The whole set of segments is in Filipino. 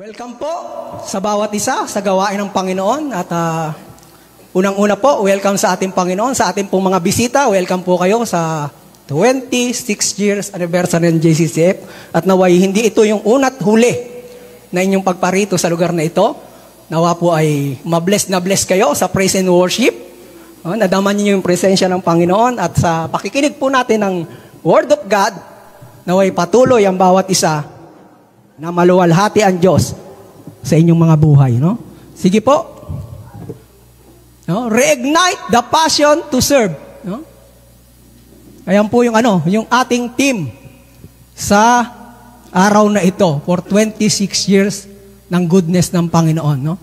Welcome po sa bawat isa sa gawain ng Panginoon at unang-una po, welcome sa ating Panginoon, sa ating pong mga bisita. Welcome po kayo sa 26 years anniversary ng JCCF at naway hindi ito yung una't huli na inyong pagparito sa lugar na ito. Nawa po ay mabless na bless kayo sa praise and worship. Nadaman niyo yung presensya ng Panginoon at sa pakikinig po natin ng Word of God, naway patuloy ang bawat isa na maluwalhati ang Diyos sa inyong mga buhay, no? Sige po. No? Reignite the passion to serve, no? Ayan po yung yung ating team sa araw na ito for 26 years ng goodness ng Panginoon, no?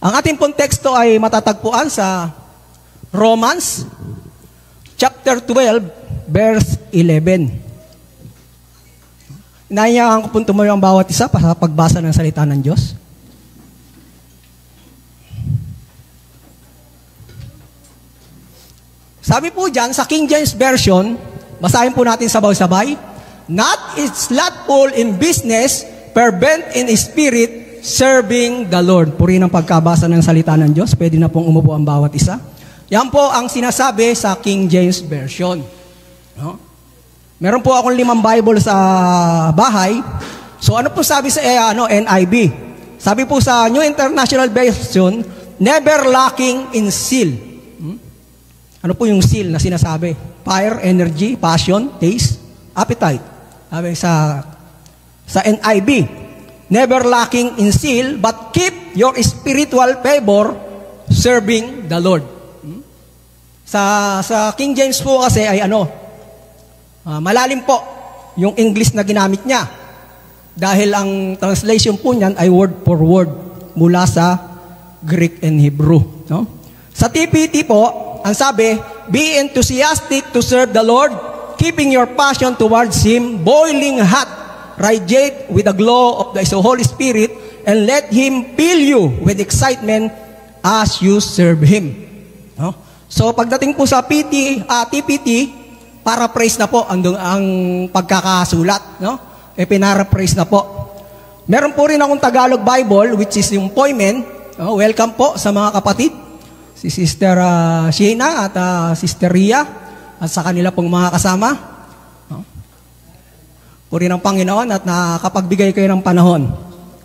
Ang ating pong teksto ay matatagpuan sa Romans chapter 12 verse 11. Inaanyahan ko po tumayo ang bawat isa para sa pagbasa ng salita ng Diyos. Sabi po dyan, sa King James Version, basahin po natin sabay-sabay, not slothful in business, fervent in spirit, serving the Lord. Puri ng pagkabasa ng salita ng Diyos. Pwede na pong umupo ang bawat isa. Yan po ang sinasabi sa King James Version. No? Meron po akong 5 Bible sa bahay. So ano po sabi sa NIV? Sabi po sa New International Version, never lacking in zeal. Ano po yung zeal na sinasabi? Fire, energy, passion, taste, appetite. Sabi sa NIV, never lacking in zeal, but keep your spiritual favor serving the Lord. Sa King James po kasi ay malalim po yung English na ginamit niya. Dahil ang translation po niyan ay word for word mula sa Greek and Hebrew. No? Sa TPT po, ang sabi, be enthusiastic to serve the Lord, keeping your passion towards Him, boiling hot, radiate with the glow of the Holy Spirit, and let Him fill you with excitement as you serve Him. No? So pagdating po sa TPT, para-praise na po ang pagkakasulat, no? Pinara-praise na po. Meron po rin akong Tagalog Bible, which is yung Poimen. Welcome po sa mga kapatid. Si Sister Sheena at Sister Ria at sa kanila pong mga kasama. Puri ng Panginoon at nakapagbigay kayo ng panahon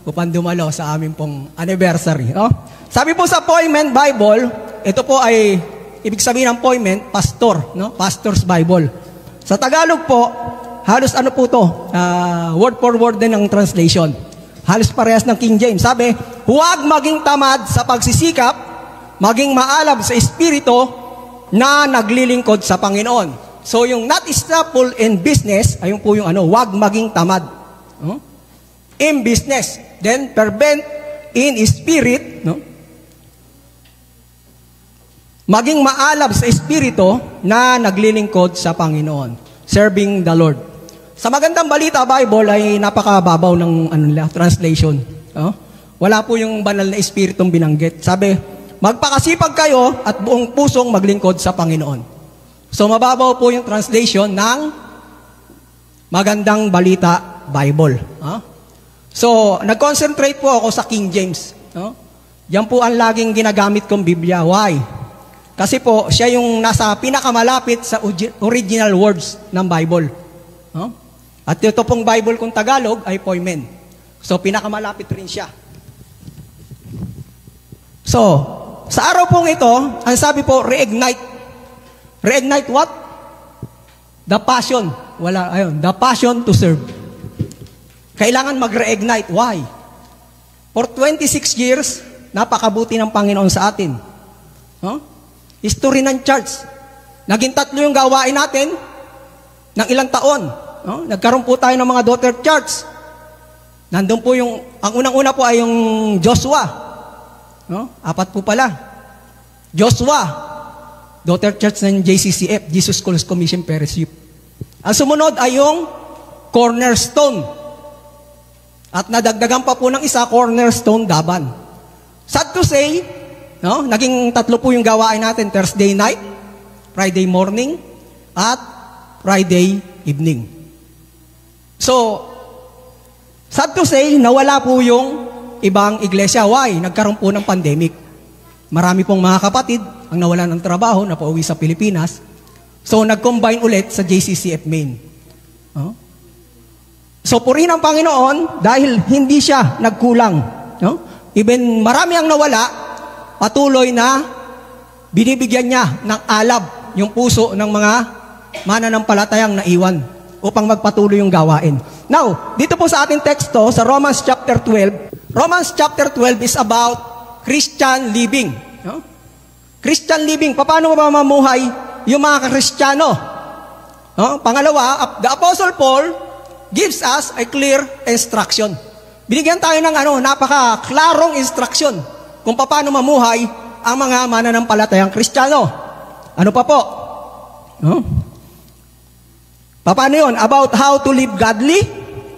upang dumalo sa aming pong anniversary. No? Sabi po sa Poimen Bible, ito po ay ibig sabihin ng appointment, pastor, no? Pastor's Bible. Sa Tagalog po, halos po to, word for word din ang translation. Halos parehas ng King James. Sabi, huwag maging tamad sa pagsisikap, maging maalab sa espiritu na naglilingkod sa Panginoon. So yung not slothful in business, ayun po yung huwag maging tamad. In business. Then fervent in spirit, no? Maging maalab sa espiritu na naglilingkod sa Panginoon. Serving the Lord. Sa Magandang Balita Bible ay napakababaw ng translation. Wala po yung banal na espiritong binanggit. Sabi, magpakasipag kayo at buong pusong maglingkod sa Panginoon. So mababaw po yung translation ng Magandang Balita Bible. So nag-concentrate po ako sa King James. Yan po ang laging ginagamit kong Biblia. Why? Kasi po, siya yung nasa pinakamalapit sa original words ng Bible. At ito pong Bible kong Tagalog ay Poimen. So, pinakamalapit rin siya. So, sa araw pong ito, ang sabi po, reignite. Reignite what? The passion. The passion to serve. Kailangan mag-reignite. Why? For 26 years, napakabuti ng Panginoon sa atin. History ng church. Naging 3 yung gawain natin ng ilang taon. Nagkaroon po tayo ng mga daughter church. Nandun po ang unang-una po ay yung Joshua. 4 po pala. Joshua, daughter church ng JCCF, Jesus Calls Commission Fellowship. Ang sumunod ay yung Cornerstone. At nadagdagan pa po ng isa, Cornerstone Daban. Sad to say, naging 3 po yung gawain natin, Thursday night, Friday morning, at Friday evening. So, Sad to say, nawala po yung ibang iglesia. Why? Nagkaroon po ng pandemic. Marami pong mga kapatid ang nawalan ng trabaho, napauwi sa Pilipinas. So, nag-combine ulit sa JCCF Main. So, purihin ang Panginoon dahil hindi siya nagkulang. Even marami ang nawala, patuloy na binibigyan niya ng alab yung puso ng mga mananampalatayang naiwan upang magpatuloy yung gawain. Now, dito po sa ating teksto, sa Romans chapter 12, Romans chapter 12 is about Christian living. Christian living, paano ba mamuhay yung mga Kristiyano? Pangalawa, the Apostle Paul gives us a clear instruction. Binigyan tayo ng napaka-klarong instruction kung paano mamuhay ang mga mananampalatayang Kristiyano. Ano pa po? Paano yun? About how to live godly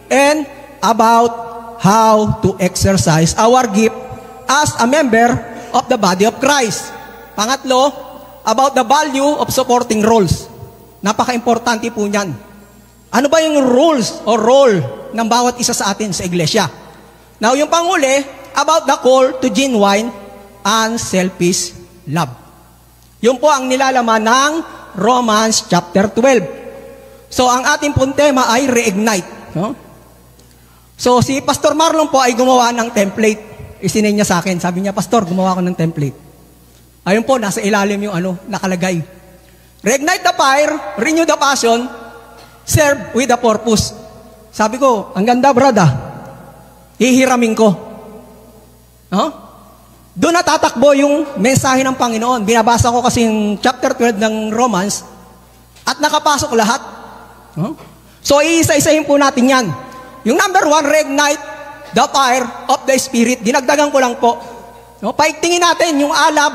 and about how to exercise our gift as a member of the body of Christ. Pangatlo, about the value of supporting roles. Napaka-importante po niyan. Ano ba yung roles o role ng bawat isa sa atin sa iglesia? Now, yung panghuli, about the call to genuine unselfish love. Yun po ang nilalaman ng Romans chapter 12. So, ang ating pong tema ay reignite. So, si Pastor Marlon po ay gumawa ng template. Isinend niya sa akin. Sabi niya, Pastor, gumawa ko ng template. Ayun po, nasa ilalim yung nakalagay. Reignite the fire, renew the passion, serve with a purpose. Sabi ko, ang ganda, brada. Hihiramin ko. Doon natatakbo yung mensahe ng Panginoon. Binabasa ko kasi yung chapter 12 ng Romans at nakapasok lahat. So, iisa-isahin po natin yan. Yung number 1, reignite the fire of the Spirit. Dinagdagan ko lang po. Paigtingin natin yung alab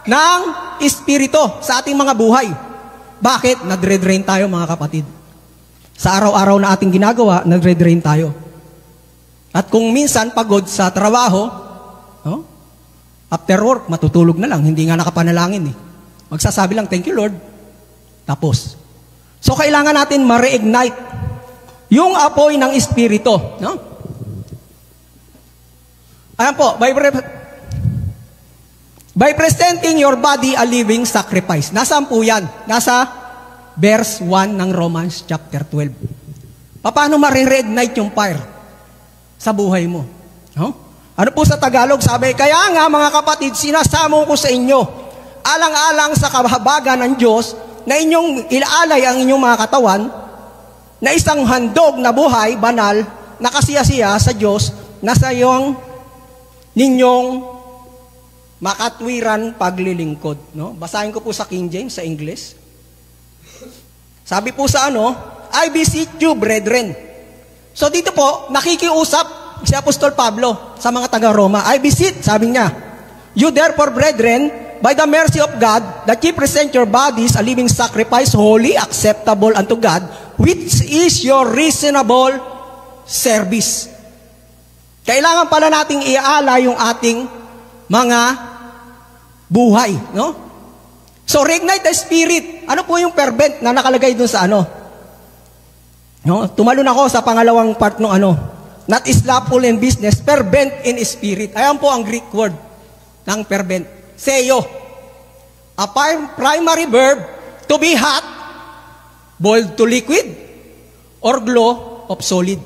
ng Espiritu sa ating mga buhay. Bakit? Nagre-drain tayo, mga kapatid. Sa araw-araw na ating ginagawa, nagre-drain tayo. At kung minsan pagod sa trabaho, after work, matutulog na lang. Hindi nga nakapanalangin eh. Magsasabi lang, thank you Lord. Tapos. So, kailangan natin ma-reignite yung apoy ng Espiritu. Ayan po, by presenting your body a living sacrifice. Nasaan po yan? Nasa verse 1 ng Romans chapter 12. Paano ma-reignite yung fire sa buhay mo? Ano po sa Tagalog? Sabi, kaya nga mga kapatid, sinasamo ko sa inyo, alang-alang sa kahabagan ng Diyos, na inyong ilaalay ang inyong mga katawan, na isang handog na buhay, banal, nakasiyasiya sa Diyos, na sa iyong ninyong makatwiran paglilingkod. Basahin ko po sa King James, sa English. Sabi po sa I beseech you, brethren. So dito po, nakikiusap si Apostol Pablo sa mga taga-Roma. I beseech, sabi niya, you therefore, brethren, by the mercy of God, that ye present your bodies a living sacrifice, holy, acceptable unto God, which is your reasonable service. Kailangan pala nating iala yung ating mga buhay, So, reignite the Spirit. Ano po yung fervent na nakalagay dun sa Tumalon ako sa pangalawang part ng not slothful in business, fervent in spirit. Ayan po ang Greek word ng fervent. Seyo. A primary verb to be hot, boiled to liquid, or glow of solid.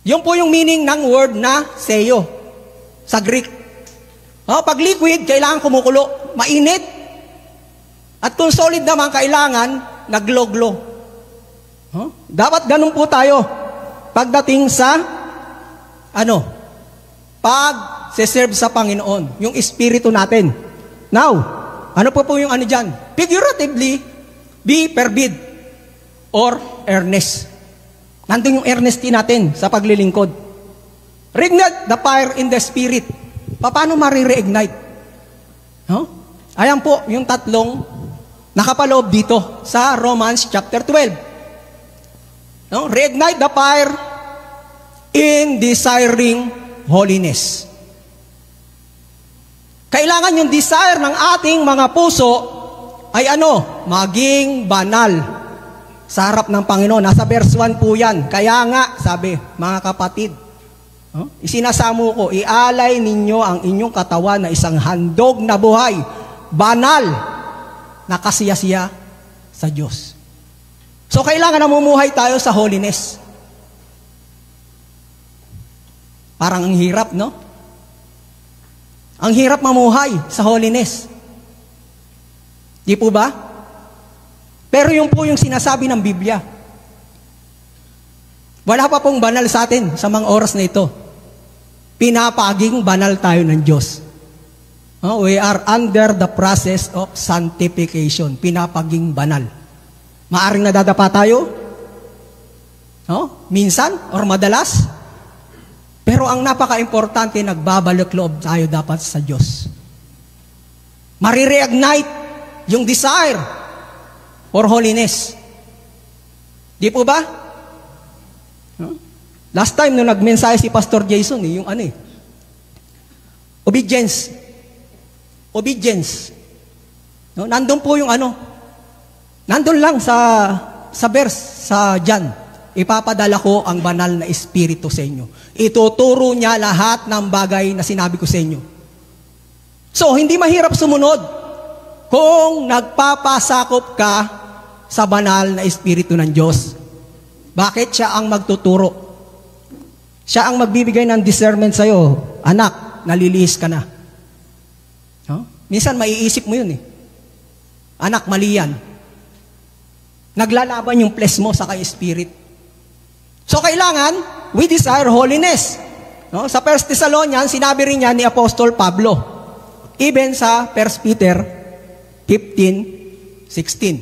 Yun po yung meaning ng word na seyo sa Greek. Pag liquid, kailangan kumukulo, mainit. At kung solid naman, kailangan nag-glow-glow. Dapat ganun po tayo pagdating sa pag-serve sa Panginoon, yung espiritu natin. Now, ano po yung dyan? Figuratively, be fervid or earnest. Nandun yung earnesty natin sa paglilingkod. Reignite the fire in the Spirit. Paano ma-reignite? Ayan po yung tatlong nakapaloob dito sa Romans chapter 12. Reignite the fire in desiring holiness. Kailangan yung desire ng ating mga puso ay maging banal. sa harap ng Panginoon. Nasa verse 1 po yan. Kaya nga, sabi, mga kapatid, isinasamo ko, ialay ninyo ang inyong katawan na isang handog na buhay, banal, na kasiyasiya sa Diyos. So, kailangan namumuhay tayo sa holiness. Parang ang hirap, no? Ang hirap mamuhay sa holiness. Di po ba? Pero yung po yung sinasabi ng Biblia. Wala pa pong banal sa atin sa mga oras na ito. Pinapaging banal tayo ng Diyos. We are under the process of sanctification. Pinapaging banal. Maaring nadadapa tayo? Minsan or madalas? Pero ang napaka-importante, nagbabalik loob tayo dapat sa Diyos. Marireignite yung desire for holiness. Di po ba? Last time nung nagmensahe si Pastor Jason, yung obedience. Obedience. Nandun po yung nandun lang sa verse, sa John. Ipapadala ko ang banal na Espiritu sa inyo. Ituturo niya lahat ng bagay na sinabi ko sa inyo. So, hindi mahirap sumunod kung nagpapasakop ka sa banal na Espiritu ng Diyos. Bakit? Siya ang magtuturo. Siya ang magbibigay ng discernment sa'yo. Anak, nalilihis ka na. Minsan maiisip mo yun Anak, mali yan. Naglalaban yung flesh mo sa kay Spirit. So, kailangan, we desire holiness. Sa 1 Thessalonians, sinabi rin niya ni Apostol Pablo. Even sa 1 Peter 15:16.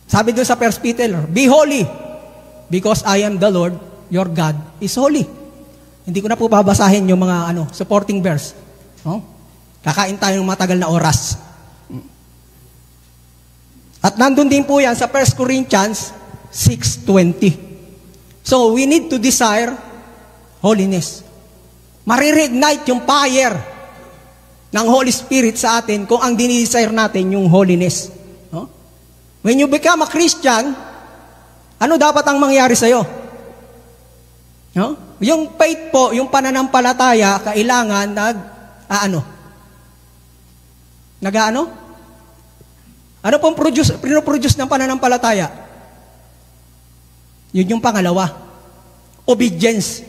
Sabi doon sa 1 Peter, be holy, because I am the Lord, your God is holy. Hindi ko na po babasahin yung mga supporting verse. Kakain tayo ng matagal na oras. At nandun din po yan sa 1 Corinthians 6:20. So, we need to desire holiness. Marireignite yung fire ng Holy Spirit sa atin kung ang dinidesire natin yung holiness. When you become a Christian, ano dapat ang mangyari sa'yo? Yung faith po, yung pananampalataya, kailangan Ano pong pinoproduce ng pananampalataya? Yun yung pangalawa. Obedience.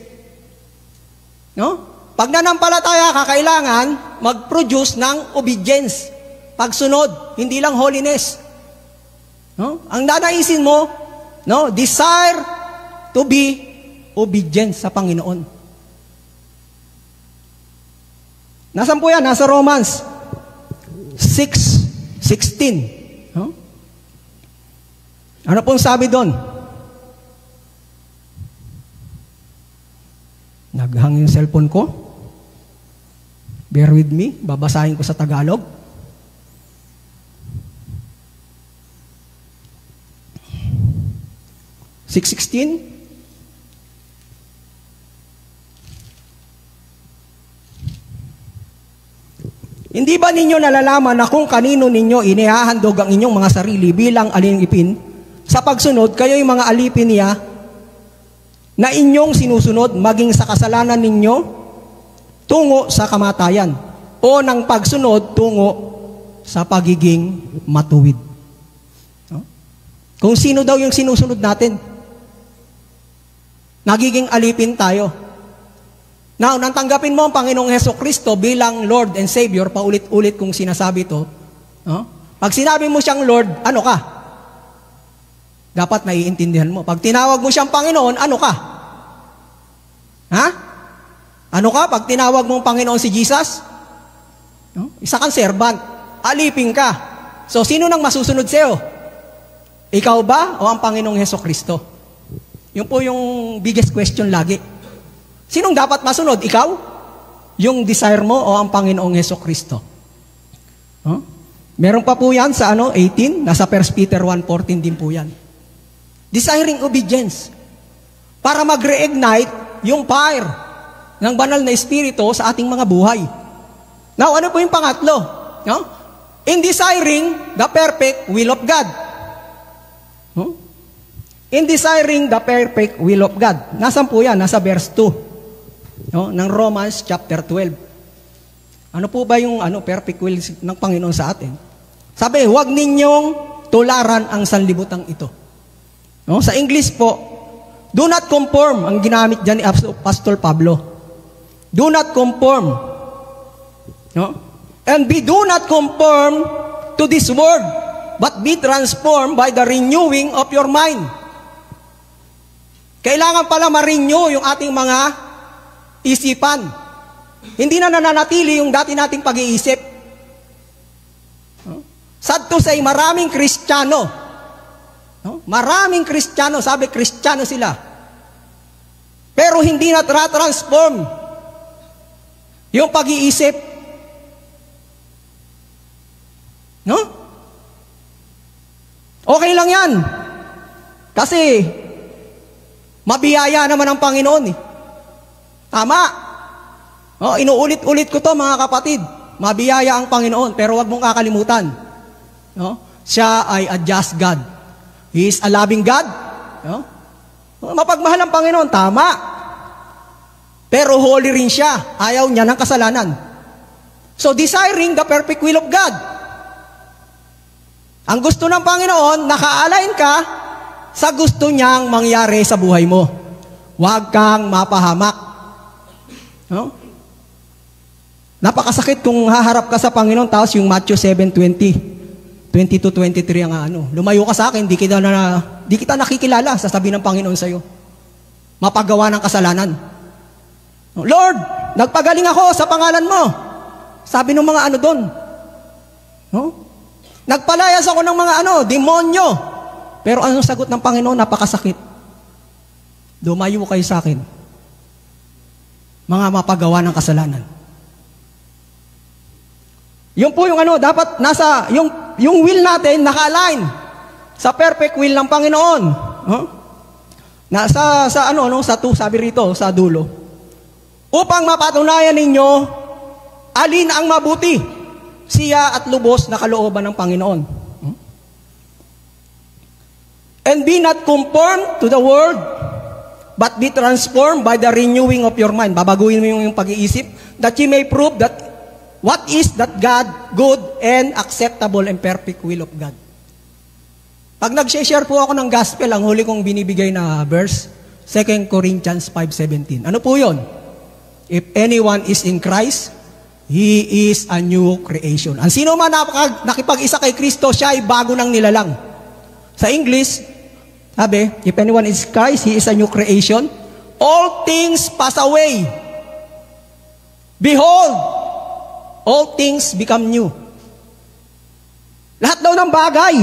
Pag nanampalataya ka, kailangan mag-produce ng obedience. Pagsunod, hindi lang holiness. Ang nanaisin mo, desire to be obedient sa Panginoon. Nasaan po yan? Nasa Romans 6:16. Ano pong sabi doon? Naghang yung cellphone ko. Bear with me. Babasahin ko sa Tagalog. (6:16) Hindi ba ninyo nalalaman na kung kanino ninyo inihahandog ang inyong mga sarili bilang alipin, sa pagsunod, kayo'y mga alipin niya na inyong sinusunod maging sa kasalanan ninyo tungo sa kamatayan o ng pagsunod tungo sa pagiging matuwid. Kung sino daw yung sinusunod natin, nagiging alipin tayo. Now, nang tanggapin mo ang Panginoong Hesukristo bilang Lord and Savior, paulit-ulit kong sinasabi ito, pag sinabi mo siyang Lord, ano ka? Dapat naiintindihan mo. Pag tinawag mo siyang Panginoon, ano ka? Ano ka? Pag tinawag mo ang Panginoon si Jesus, isa kang servant. Alipin ka. So, sino nang masusunod sa'yo? Ikaw ba o ang Panginoong Hesukristo? Yun po yung biggest question lagi. Sinong dapat masunod? Ikaw? Yung desire mo o ang Panginoong Hesukristo? Meron pa po yan sa 18, nasa 1 Peter 1:14 din po yan. Desiring obedience. Para mag-reignite yung fire ng banal na Espiritu sa ating mga buhay. Now, ano po yung pangatlo? In desiring the perfect will of God. In desiring the perfect will of God. Nasaan po yan? Nasa verse 2. No? Ng Romans chapter 12. Ano po ba yung perfect will ng Panginoon sa atin? Sabi, huwag ninyong tularan ang sanlibutan ito. No? Sa English po, do not conform, ang ginamit dyan ni Pastor Pablo. Do not conform. No? And do not conform to this world, but be transformed by the renewing of your mind. Kailangan pala ma-renew yung ating mga isipan. Hindi na nananatili yung dati nating pag-iisip. Sad to say, maraming Kristiyano. Maraming Kristiyano, sabi Kristiyano sila. Pero hindi na transform yung pag-iisip. No? Okay lang yan. Kasi, mabiyaya naman ang Panginoon eh. Tama. Inuulit-ulit ko to mga kapatid. Mabiyaya ang Panginoon, pero wag mong kakalimutan. No? Siya ay a just God. He is a loving God. No? Mapagmahal ang Panginoon, tama. Pero holy rin siya. Ayaw niya ng kasalanan. So, desiring the perfect will of God. Ang gusto ng Panginoon, naka-align ka sa gusto niyang mangyari sa buhay mo. Huwag kang mapahamak. No? Napakasakit kung haharap ka sa Panginoon, tapos yung Matthew 7:20, 20-23 ang lumayo ka sa akin, di kita nakikilala, sasabihin ng Panginoon sa'yo. Mapagawa ng kasalanan. Lord, nagpagaling ako sa pangalan mo. Sabi ng mga doon. No? Nagpalayas ako ng mga demonyo. Pero anong sagot ng Panginoon? Napakasakit. Lumayo kayo sa akin. Mga mapagawa ng kasalanan. Yung po yung dapat nasa, yung will natin naka-align sa perfect will ng Panginoon. Nasa, sa 2, sabi rito, sa dulo. Upang mapatunayan ninyo, alin ang mabuti, siya at lubos na kalooban ng Panginoon. And be not conformed to the world, but be transformed by the renewing of your mind. Babaguhin mo yung pag-iisip, that you may prove that what is that God, good and acceptable and perfect will of God. Pag nag-share po ako ng gospel, ang huli kong binibigay na verse, 2 Corinthians 5:17. Ano po yun? If anyone is in Christ, he is a new creation. Ang sino man nakipag-isa kay Kristo, siya ay bago ng nilalang. Sa English, sabi, if anyone is Christ, he is a new creation. All things pass away. Behold, all things become new. Lahat daw ng bagay,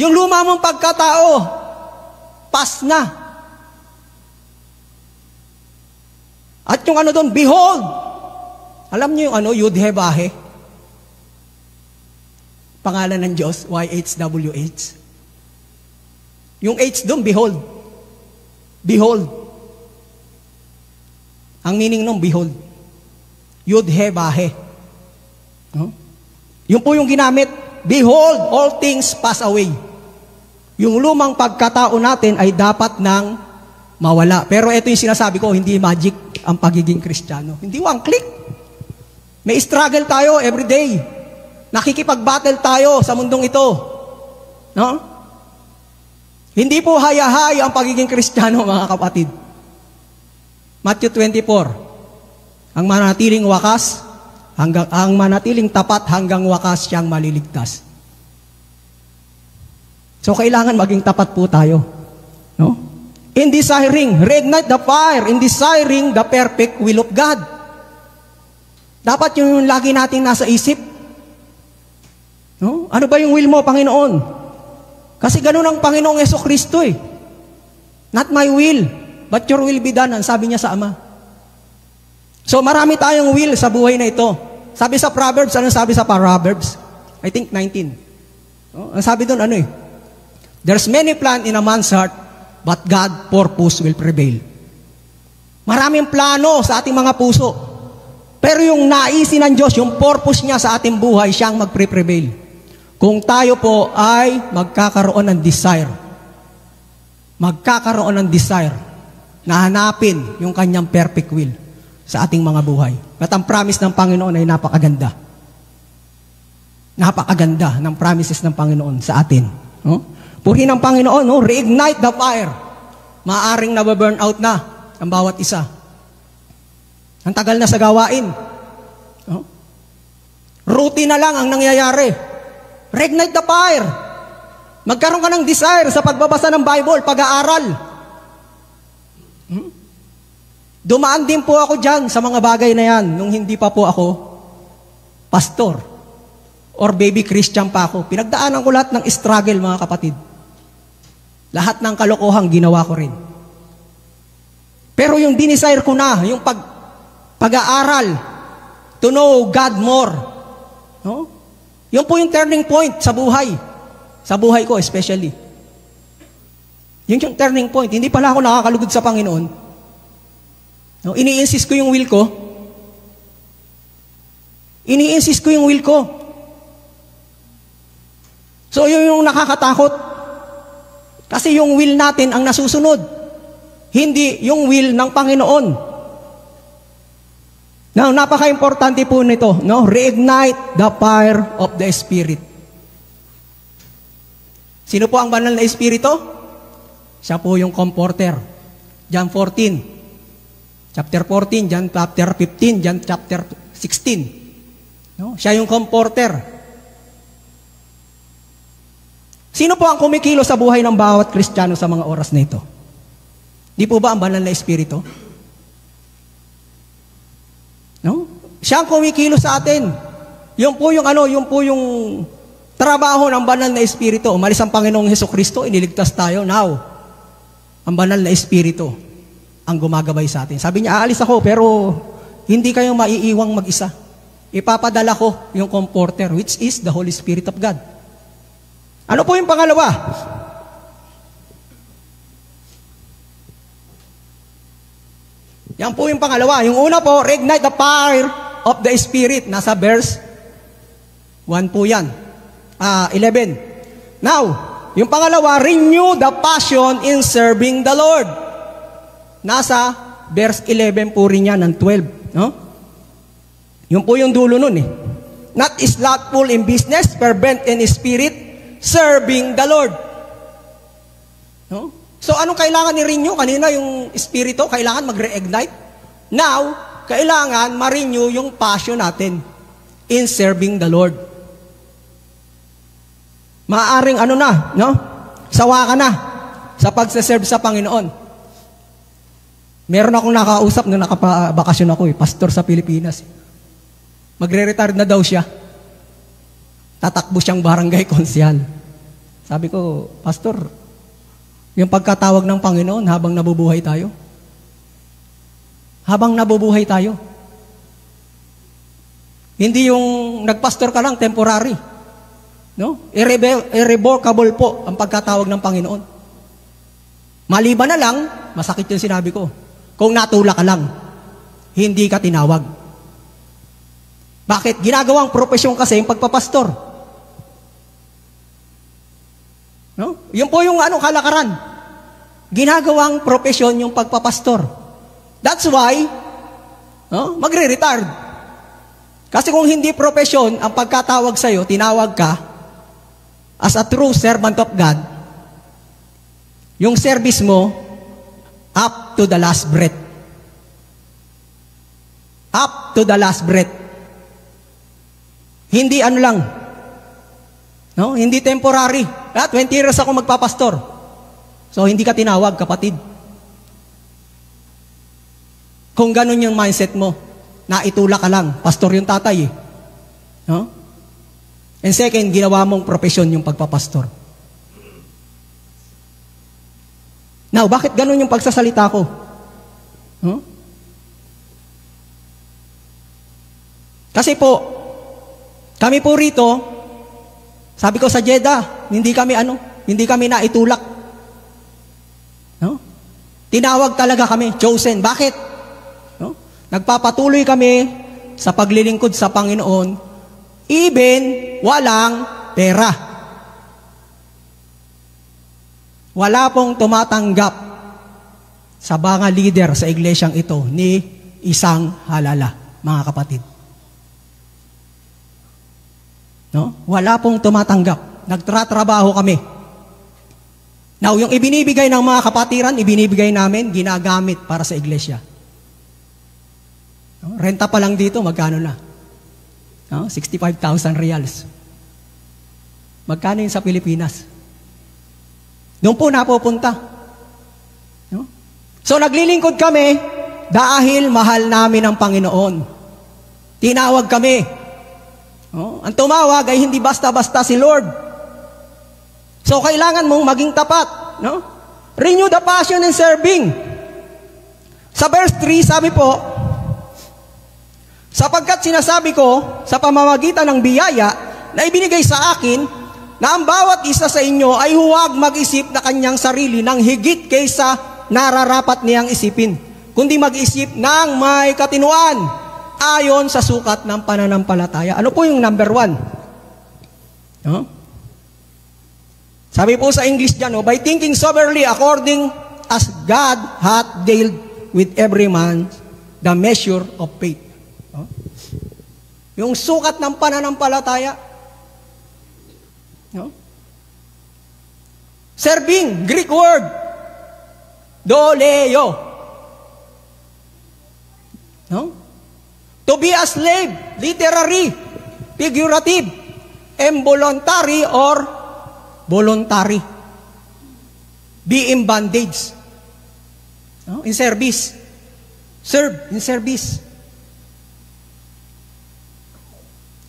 yung luma mong pagkatao, pass na. At yung doon, behold, alam niyo yung Yud-He-Vah-He? Pangalan ng Diyos, YHWH. Yung H doon, behold. Behold. Ang meaning nung behold. Yud-He-Vah-He. Yung po yung ginamit, behold, all things pass away. Yung lumang pagkatao natin ay dapat nang mawala. Pero ito yung sinasabi ko, hindi magic ang pagiging Kristiyano. Hindi one click. May struggle tayo every day. Nakikipag-battle tayo sa mundong ito. No? Hindi po haya-haya ang pagiging Kristiyano, mga kapatid. Matthew 24. Ang manatiling wakas, ang manatiling tapat hanggang wakas siyang maliligtas. So, kailangan maging tapat po tayo. No? In desiring, reignite the fire, in desiring the perfect will of God. Dapat yung lagi nating nasa isip. No? Ano ba yung will mo, Panginoon? Kasi ganun ang Panginoong Jesucristo eh. Not my will, but your will be done, ang sabi niya sa Ama. So marami tayong will sa buhay na ito. Sabi sa Proverbs, ano sabi sa Proverbs? I think 19. Ang sabi doon, there's many plans in a man's heart, but God purpose will prevail. Maraming plano sa ating mga puso. Pero yung naisin ng Diyos, yung purpose niya sa ating buhay, siyang magpre-prevail. Kung tayo po ay magkakaroon ng desire magkakaroon ng desire na hanapin yung kanyang perfect will sa ating mga buhay. At ang promise ng Panginoon ay napakaganda. Napakaganda ng promises ng Panginoon sa atin. No? Purihin ang Panginoon, no? Reignite the fire. Maaring nababurn out na ang bawat isa. Ang tagal na sa gawain. No? Routine na lang ang nangyayari. Reignite the fire. Magkaroon ka ng desire sa pagbabasa ng Bible, pag-aaral. Dumaan din po ako dyan sa mga bagay na yan nung hindi pa po ako pastor or baby Christian pa ako. Pinagdaanan ko lahat ng struggle, mga kapatid. Lahat ng kalokohang ginawa ko rin. Pero yung dinesire ko na, yung pag-aaral, to know God more. No? Yun po yung turning point sa buhay. Sa buhay ko especially. Yun yung turning point. Hindi pala ako nakakalugod sa Panginoon. No, ini-insist ko yung will ko. Ini-insist ko yung will ko. So, yun yung nakakatakot. Kasi yung will natin ang nasusunod. Hindi yung will ng Panginoon. Now, napaka-importante po nito. No? Reignite the fire of the Spirit. Sino po ang banal na Espiritu? Siya po yung comforter. John 14. Chapter 14, John chapter 15, John chapter 16. No? Siya yung comforter. Sino po ang kumikilo sa buhay ng bawat Kristiyano sa mga oras na ito? Di po ba ang banal na Espiritu? No? Siya ang kumikilo sa atin. Yung po yung trabaho ng banal na Espiritu. Umalis ang Panginoong Hesukristo, iniligtas tayo. Now, ang banal na Espiritu ang gumagabay sa atin. Sabi niya, aalis ako, pero hindi kayo maiiwang mag-isa. Ipapadala ko yung comforter, which is the Holy Spirit of God. Ano po yung pangalawa? Yan po yung pangalawa. Yung una po, reignite the fire of the Spirit. Nasa verse 1 po yan. 11. Now, yung pangalawa, renew the passion in serving the Lord. Nasa verse 11 po rin yan ng 12. No? Yun po yung dulo nun eh. Not slothful in business, fervent in spirit, serving the Lord. No? So anong kailangan ni-renew? Kanina yung espiritu, kailangan mag-reignite. Now, kailangan ma-renew yung passion natin in serving the Lord. Maaaring no? Sawa ka na sa pagsaserve sa Panginoon. Meron akong nakausap nung nakapabakasyon ako pastor sa Pilipinas. Magre-retire na daw siya. Tatakbo siyang barangay konsyal. Sabi ko, Pastor, yung pagkatawag ng Panginoon habang nabubuhay tayo. Habang nabubuhay tayo. Hindi yung nagpastor ka lang, temporary. No? Irrevocable po ang pagkatawag ng Panginoon. Maliban na lang, masakit yung sinabi ko. Kung natula ka lang, hindi ka tinawag. Bakit? Ginagawang propesyon kasi yung pagpapastor. No? Yun po yung kalakaran. Ginagawang propesyon yung pagpapastor. That's why, magre-retard. Kasi kung hindi propesyon ang pagkatawag sa'yo, tinawag ka as a true servant of God, yung service mo, up to the last breath. Up to the last breath. Hindi lang. No? Hindi temporary. 20 years ako magpapastor. So, hindi ka tinawag, kapatid. Kung ganun yung mindset mo, naitula ka lang. Pastor yung tatay eh. No? And second, ginawa mong profesyon yung pagpapastor. Now, bakit ganun yung pagsasalita ko? Huh? Kasi po, kami po rito, sabi ko sa Jeddah, hindi kami naitulak. No? Tinawag talaga kami, chosen. Bakit? No? Nagpapatuloy kami sa paglilingkod sa Panginoon, even walang pera. Wala pong tumatanggap sa mga leader sa iglesyang ito ni isang halala, mga kapatid. No? Wala pong tumatanggap. Nagtratrabaho kami. Now, yung ibinibigay ng mga kapatiran, ibinibigay namin, ginagamit para sa iglesia. No? Renta pa lang dito, magkano na? No? 65,000 reals. Magkano yun sa Pilipinas? Doon po napupunta. No? So, naglilingkod kami dahil mahal namin ang Panginoon. Tinawag kami. No? Ang tumawag ay hindi basta-basta si Lord. So, kailangan mong maging tapat. No? Renew the passion in serving. Sa verse 3, sabi po, sapagkat sinasabi ko sa pamamagitan ng biyaya na ibinigay sa akin, na ang bawat isa sa inyo ay huwag mag-isip na kanyang sarili ng higit kaysa nararapat niyang isipin, kundi mag-isip ng may katinuan ayon sa sukat ng pananampalataya. Ano po yung number 1? No? Sabi po sa English dyan, by thinking soberly according as God hath dealt with every man the measure of faith. No? Yung sukat ng pananampalataya. No? Serving, Greek word, doleo. No? To be a slave, literary, figurative, involuntary or voluntary. Be in bondage. No? In service. Serve, in service.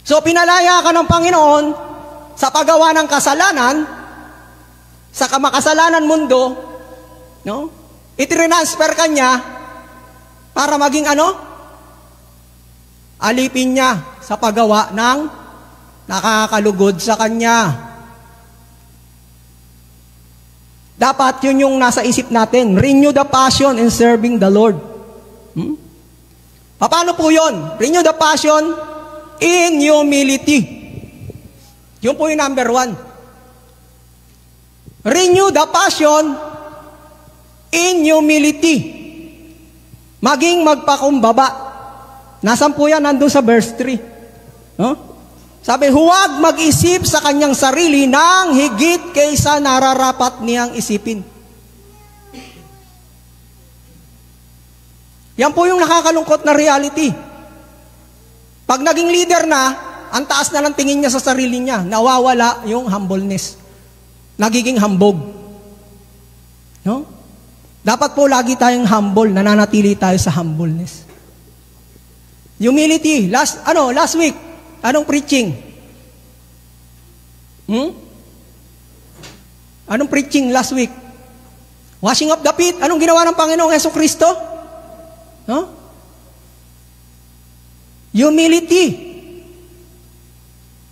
So, pinalaya ka ng Panginoon sa paggawa ng kasalanan, sa kamakasalanan mundo, no? Itinransfer ka niya para maging ano? Alipin niya sa paggawa ng nakakalugod sa kanya. Dapat yun yung nasa isip natin. Renew the passion in serving the Lord. Paano po yun? Renew the passion in humility. Yun po yung number 1. Renew the passion in humility. Maging magpakumbaba. Nasaan po yan? Nandun sa verse 3. No? Sabi, huwag mag-isip sa kanyang sarili ng higit kaysa nararapat niyang isipin. Yan po yung nakakalungkot na reality. Pag naging leader na, ang taas na ng tingin niya sa sarili niya, nawawala yung humbleness. Nagiging hambog. No? Dapat po lagi tayong humble, nananatili tayo sa humbleness. Humility. Last week, anong preaching? Anong preaching last week? Washing of the feet. Anong ginawa ng Panginoong Jesucristo? No? Humility.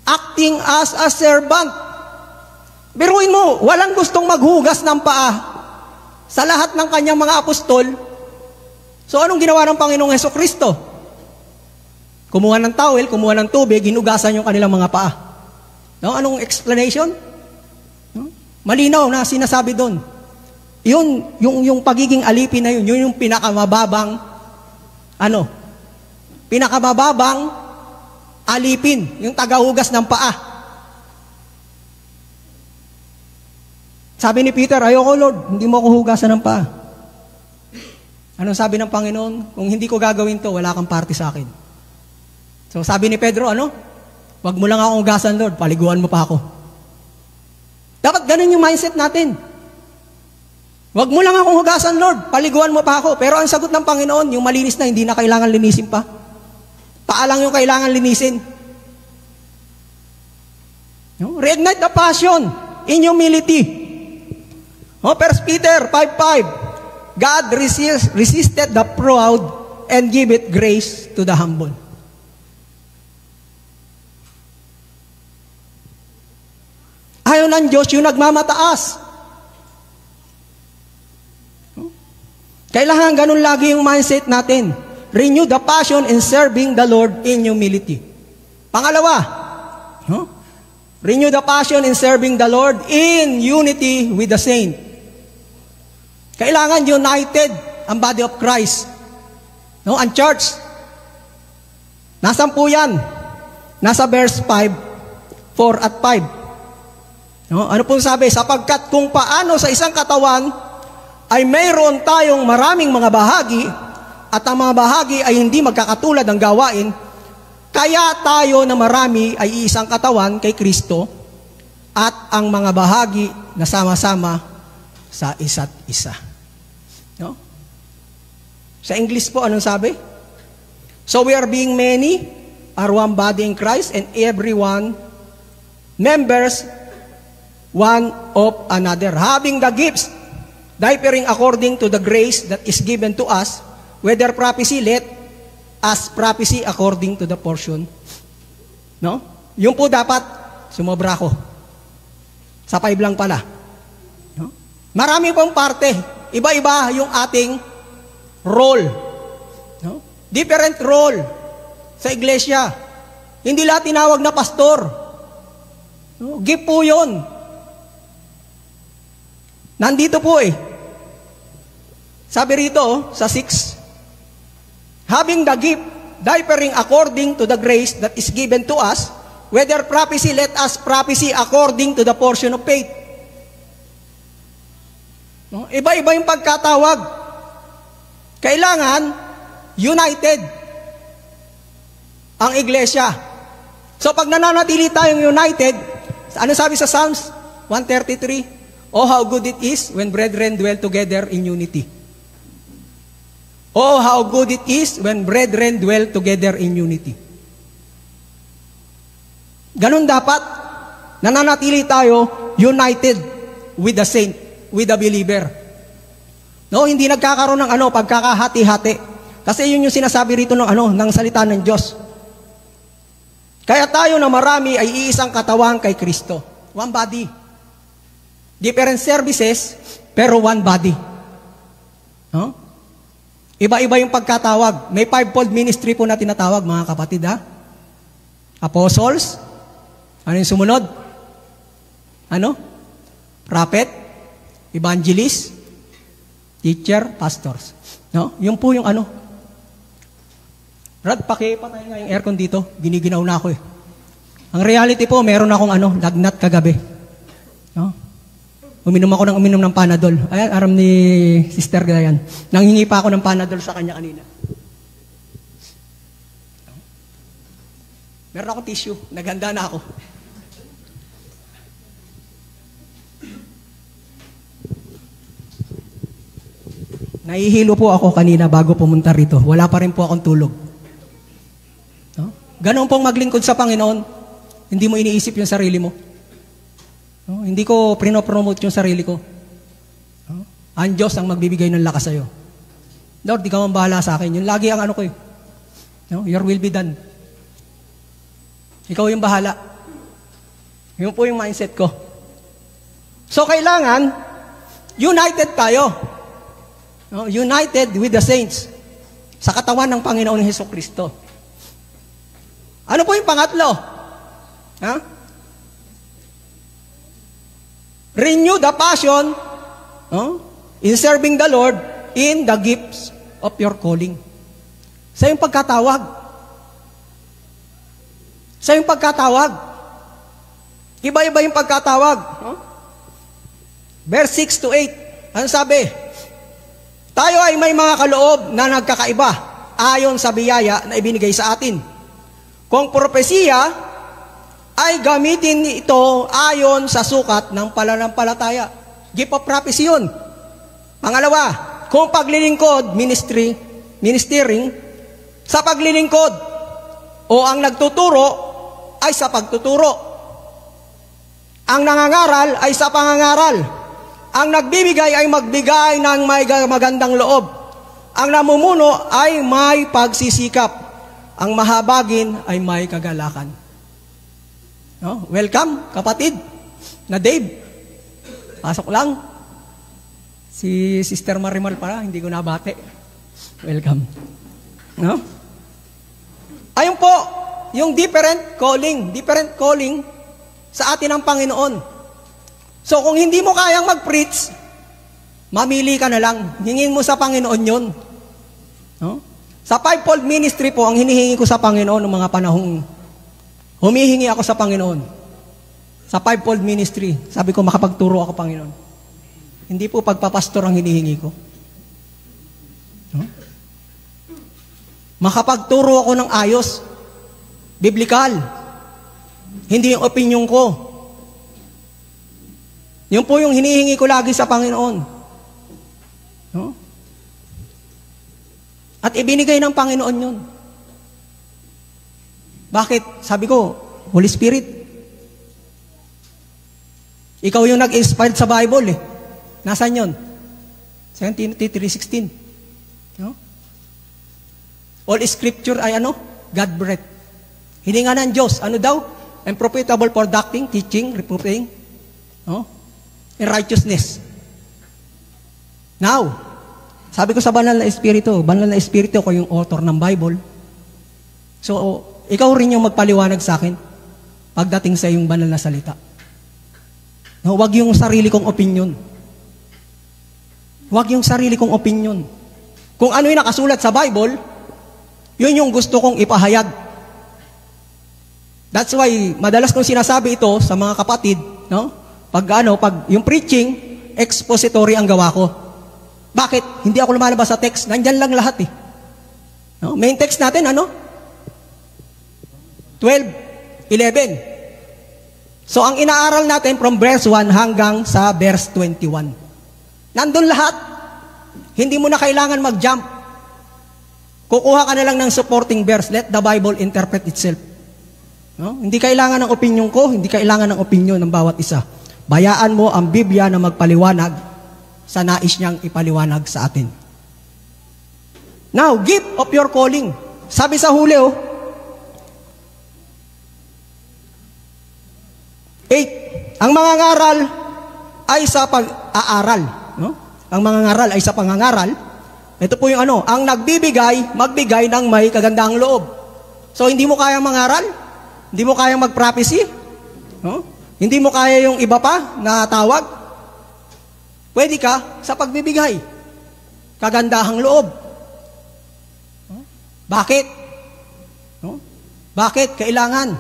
Acting as a servant. Biruin mo, walang gustong maghugas ng paa sa lahat ng kanyang mga apostol. So anong ginawa ng Panginoong Jesucristo? Kumuha ng towel, kumuha ng tubig, hinugasan yung kanilang mga paa. No? Anong explanation? No? Malinaw na sinasabi doon. Yung pagiging alipin na yun yung pinakamababang alipin, yung tagahugas ng paa. Sabi ni Peter, ayoko Lord, hindi mo ako hugasan ng paa. Anong sabi ng Panginoon? Kung hindi ko gagawin to, wala kang parte sa akin. So sabi ni Pedro, wag mo lang akong hugasan Lord, paliguan mo pa ako. Dapat ganun yung mindset natin. Wag mo lang akong hugasan Lord, paliguan mo pa ako. Pero ang sagot ng Panginoon, yung malinis na, hindi na kailangan linisin pa. Paa lang yung kailangan linisin. No? Reignite the passion in humility. 1 Peter 5:5, God resisted the proud and give it grace to the humble. Ayaw ng Diyos yung nagmamataas. Kailangan ganun lagi yung mindset natin. Renew the passion in serving the Lord in humility. Pangalawa, renew the passion in serving the Lord in unity with the saint. Kailangan united ang body of Christ. No, ang church. Nasaan po yan? Nasa verse 5, 4 at 5. No, ano po sabi? Sapagkat kung paano sa isang katawan ay mayroon tayong maraming mga bahagi at ang mga bahagi ay hindi magkakatulad ng gawain, kaya tayo na marami ay iisang katawan kay Kristo at ang mga bahagi na sama-sama sa isa't isa. No? Sa English po, anong sabi? So we are being many, are one body in Christ, and everyone members one of another, having the gifts, differing according to the grace that is given to us, whether prophecy, let us prophecy according to the portion. No? Yung po dapat, sumobra ko. Sa 5 lang pala. No? Marami pong parte. Iba-iba yung ating role. No? Different role sa iglesia. Hindi lahat tinawag na pastor. No? Gift po yun. Nandito po eh. Sabi rito sa 6, having the gift, differing according to the grace that is given to us, whether prophecy, let us prophecy according to the portion of faith. No? Iba-iba yung pagkatawag. Kailangan united ang iglesia. So pag nananatili tayong united, ano sabi sa Psalms 133? Oh, how good it is when brethren dwell together in unity. Oh, how good it is when brethren dwell together in unity. Ganun dapat, nananatili tayo united with the saint, with the believer. No, hindi nagkakaroon ng pagkakahati-hati. Kasi yun yung sinasabi rito ng salita ng Diyos. Kaya tayo na marami ay iisang katawan kay Kristo. One body. Different services, pero one body. No? Iba-iba yung pagkatawag. May 5-fold ministry po na tinatawag, mga kapatid, ha? Apostles. Ano yung sumunod? Prophet, evangelist, teacher, pastors. No? Yung po yung Brad, pakipatay nga yung aircon dito. Giniginaw na ako eh. Ang reality po, meron akong lagnat kagabi. No? Uminom ng Panadol. Ayan, aram ni Sister Gayan. Nanghingi pa ako ng Panadol sa kanya kanina. Meron akong tissue. Naghanda na ako. Nahihilo po ako kanina bago pumunta rito. Wala pa rin po akong tulog. No? Ganon pong maglingkod sa Panginoon. Hindi mo iniisip yung sarili mo. No? Hindi ko prinopromote yung sarili ko. No? Ang Diyos ang magbibigay ng lakas sa'yo. Lord, di ka man bahala sa akin. Yun lagi ang ko eh. No? Your will be done. Ikaw yung bahala. Yun po yung mindset ko. So, kailangan, united tayo. No? United with the saints. Sa katawan ng Panginoon Hesukristo. Ano po yung pangatlo? Renew the passion in serving the Lord in the gifts of your calling. Sa yung pagkatawag. Sa yung pagkatawag. Iba-iba yung pagkatawag. Verse 6 to 8. Ano sabi? Tayo ay may mga kaloob na nagkakaiba ayon sa biyaya na ibinigay sa atin. Kung propesiya, ay gamitin ito ayon sa sukat ng pananampalataya. Gift of prophecy yun. Pangalawa, kung paglilingkod, ministering, sa paglilingkod, o ang nagtuturo ay sa pagtuturo. Ang nangangaral ay sa pangangaral. Ang nagbibigay ay magbigay ng may magandang loob. Ang namumuno ay may pagsisikap. Ang mahabagin ay may kagalakan. No? Welcome, kapatid, na Dave. Pasok lang. Si Sister Marimal pala, hindi ko nabate. Welcome. No? Ayun po, yung different calling sa atin ng Panginoon. So kung hindi mo kayang mag-preach, Mamili ka na lang. Hingin mo sa Panginoon yun. No? Sa fivefold ministry po, ang hinihingi ko sa Panginoon ng mga panahong humihingi ako sa Panginoon. Sa fivefold ministry, sabi ko, makapagturo ako, Panginoon. Hindi po pagpapastor ang hinihingi ko. No? Makapagturo ako ng ayos. Biblikal. Hindi yung opinion ko. Yun po yung hinihingi ko lagi sa Panginoon. No? At ibinigay ng Panginoon yun. Bakit? Sabi ko, Holy Spirit. Ikaw yung nag-inspired sa Bible eh. Nasaan yun? 2 Timothy 3:16. No? All Scripture ay ano? God-breathed. Hininga ng Diyos. Ano daw? And profitable for doctrine, teaching, reproofing, no? In righteousness. Now, sabi ko sa Banal na Espiritu ko yung author ng Bible. So, ikaw rin yung magpaliwanag sa akin pagdating sa yung banal na salita. No, wag yung sarili kong opinion. Wag yung sarili kong opinion. Kung ano yung nakasulat sa Bible, yun yung gusto kong ipahayag. That's why, madalas kong sinasabi ito sa mga kapatid, no? Pag yung preaching, expository ang gawa ko. Bakit? Hindi ako lumalabas sa text. Nandyan lang lahat eh. No? Main text natin, ano? 12:11. So, ang inaaral natin from verse 1 hanggang sa verse 21. Nandun lahat. Hindi mo na kailangan mag-jump. Kukuha ka na lang ng supporting verse. Let the Bible interpret itself. No? Hindi kailangan ng opinion ko, hindi kailangan ng opinion ng bawat isa. Bayaan mo ang Biblia na magpaliwanag sa nais niyang ipaliwanag sa atin. Now, gift of your calling. Sabi sa huli, 8. Ang mga ngaral ay sa pag-aaral. No? Ang mga ngaral ay sa pangangaral. Ito po yung ang nagbibigay, magbigay ng may kagandahang loob. So, hindi mo kayang mangaral? Hindi mo kayang mag-prophecy? No? Hindi mo kaya yung iba pa na tawag? Pwede ka sa pagbibigay. Kagandahang loob. No? Bakit? No? Bakit? Kailangan.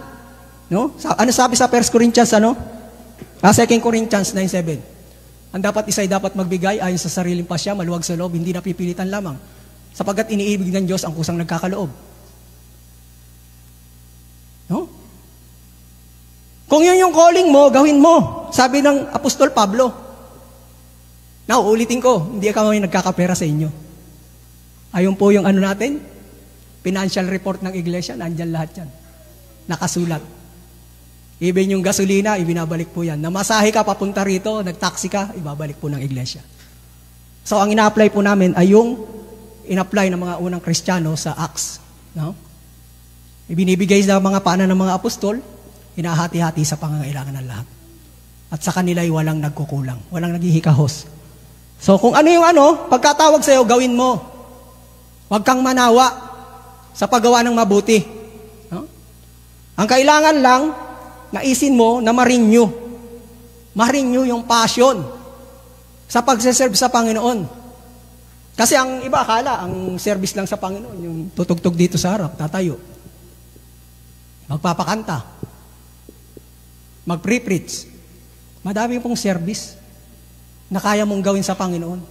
No? Ano sabi sa 1 Corinthians, 2 Corinthians 9:7? Ang dapat isa'y dapat magbigay ayon sa sariling pasya, maluwag sa loob, hindi napipilitan lamang. Sapagkat iniibig ng Diyos ang kusang nagkakaloob. No? Kung yun yung calling mo, gawin mo. Sabi ng Apostol Pablo. Now, ulitin ko, hindi ka may nagkakapera sa inyo. Ayun po yung natin, financial report ng iglesia, nandyan lahat yan. Nakasulat. Even yung gasolina, ibinabalik po yan. Namasahe ka papunta rito, nagtaxi ka, ibabalik po ng iglesia. So, ang ina-apply po namin ay yung in-apply ng mga unang Kristiyano sa Acts. No? Ibinibigay sa mga paanan ng mga apostol, hinahati-hati sa pangangailangan ng lahat. At sa kanila ay walang nagkukulang, walang naghihikahos. So, kung ano yung pagkatawag sa'yo, gawin mo. Huwag kang manawa sa paggawa ng mabuti. No? Ang kailangan lang, naisin mo na ma-renew. Ma-renew yung passion sa pagseserve sa Panginoon. Kasi ang iba akala, ang service lang sa Panginoon, yung tutugtog dito sa harap, tatayo. Magpapakanta. Mag-pre-preach. Madami pong service na kaya mong gawin sa Panginoon.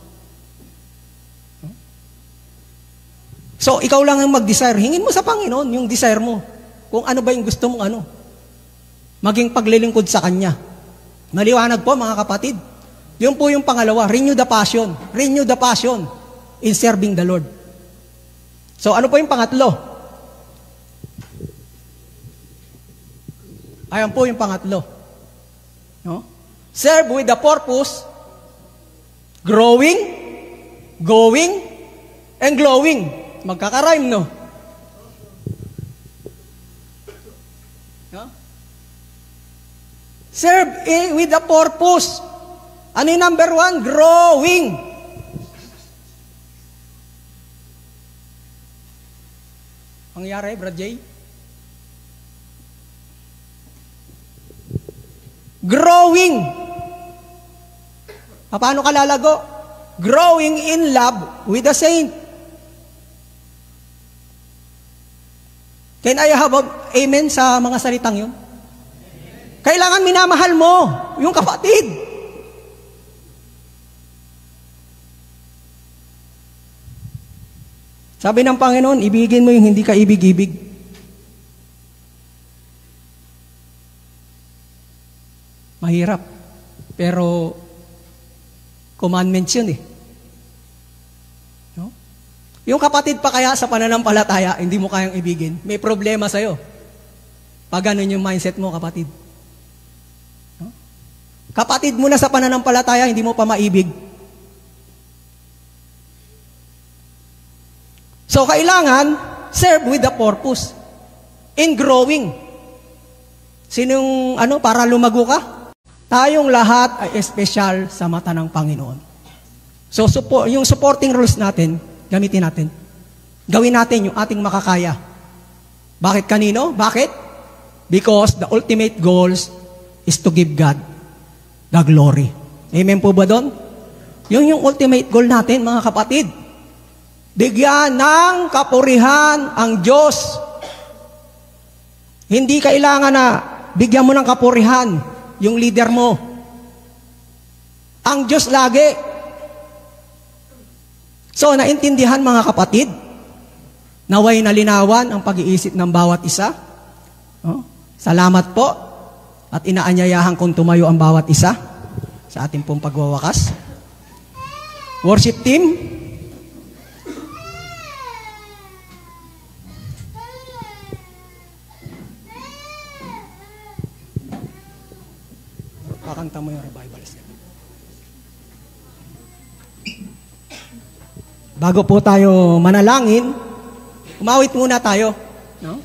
So, ikaw lang ang mag-desire. Hingin mo sa Panginoon yung desire mo. Kung ano ba yung gusto mong maging paglilingkod sa Kanya. Maliwanag po mga kapatid. Yun po yung pangalawa, renew the passion. Renew the passion in serving the Lord. So ano po yung pangatlo? Ayan po yung pangatlo. No? Serve with the purpose, growing, going, and glowing. Magkaka-rhyme, no? Serve with a purpose. Ano yung number 1? Growing. Pangyari, Brad Jay? Growing. Paano ka lalago? growing in love with the saint. Can I have amen sa mga salitang yun? Kailangan minamahal mo yung kapatid. Sabi ng Panginoon, ibigin mo yung hindi ka ibig-ibig. Mahirap. Pero, commandments yun eh. No? Yung kapatid pa kaya sa pananampalataya, hindi mo kayang ibigin, may problema sa'yo. Pag ganun yung mindset mo, kapatid. No? Kapatid mo na sa pananampalataya, hindi mo pa maibig. So, kailangan, serve with the purpose. In growing. Sinong, para lumago ka? Tayong lahat ay espesyal sa mata ng Panginoon. So, yung supporting rules natin, gamitin natin. Gawin natin yung ating makakaya. Bakit kanino? Bakit? Because the ultimate goals is to give God the glory. Amen po ba doon? Yun yung ultimate goal natin, mga kapatid. Bigyan ng kapurihan ang Diyos. Hindi kailangan na bigyan mo ng kapurihan yung leader mo. Ang Diyos lagi. So, naintindihan mga kapatid, naway nalinawan ang pag-iisip ng bawat isa. Salamat po at inaanyayahan kong tumayo ang bawat isa sa ating pong pagwawakas. Worship team, kakanta mo yung revival. Bago po tayo manalangin, umawit muna tayo. No?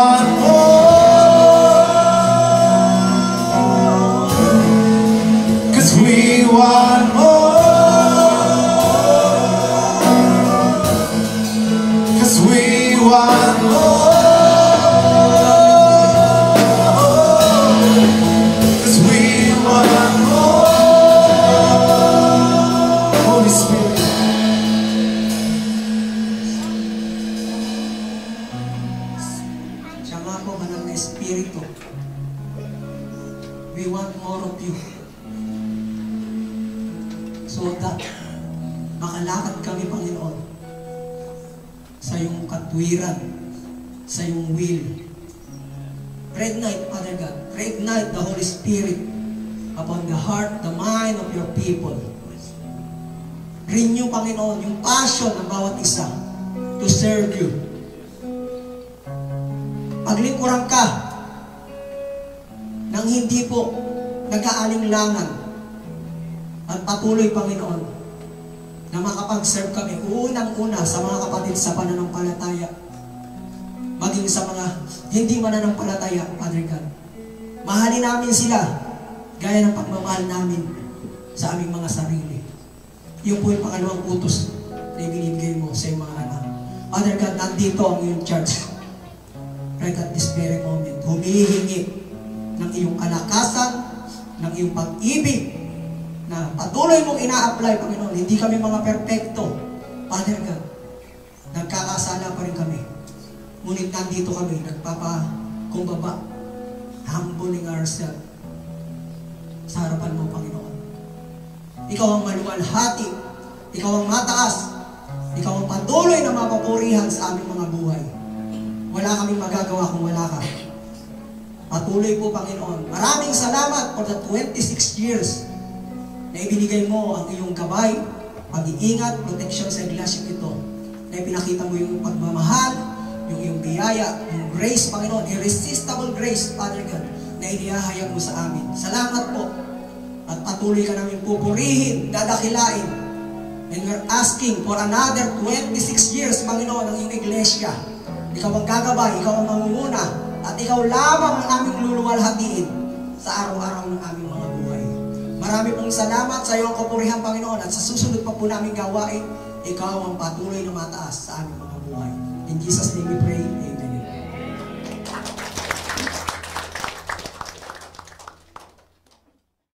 want more. 'Cause we want more. 'Cause we want more. 'Cause we want more. Holy Spirit. Siya nga po, banal na Espiritu. We want more of you. So that makalakad kami, Panginoon, sa iyong katwiran, sa iyong will. Reignite, Father God. Reignite the Holy Spirit upon the heart, the mind of your people. Renew, Panginoon, yung passion ng bawat isa to serve you. Paglingkuran ka nang hindi po nag-aalinlangan at patuloy, Panginoon, na makapag-serve kami unang-una sa mga kapatid sa pananampalataya, maging sa mga hindi mananampalataya, Father God. Mahalin namin sila gaya ng pagmamahal namin sa aming mga sarili. Yun po yung pangalawang utos na ibinibigay mo sa iyong mga anak. Father God, nandito ang iyong church. Right at this very moment, humihingi ng iyong kalakasan, ng iyong pag-ibig, na patuloy mong ina-apply, Panginoon. Hindi kami mga perpekto, Father God. Nagkakasala pa rin kami. Ngunit nandito kami, nagpapakumbaba, humbling ourselves sa harapan mo, Panginoon. Ikaw ang maluwalhati, ikaw ang mataas, ikaw ang patuloy na mapapurihan sa aming mga buhay. Wala kaming magagawa kung wala ka. Patuloy po, Panginoon. Maraming salamat for the 26 years na ibinigay mo ang iyong gabay, pag-iingat, protection sa iglesia ito. Na ipinakita mo yung pagmamahal, yung iyong biyaya, yung grace, Panginoon, irresistible grace, Father God, na inihahayag mo sa amin. Salamat po. At patuloy ka namin pupurihin, dadakilain. And we're asking for another 26 years, Panginoon, ang iyong iglesia. Ikaw ang gagabay, ikaw ang mangunguna, at ikaw lamang ang aming luluwalhatiin sa araw-araw ng aming mga buhay. Marami pong salamat sa iyong kapurihan, Panginoon, at sa susunod pa po namin gawain, ikaw ang patuloy na mataas sa aming mga buhay. In Jesus' name we pray. Amen.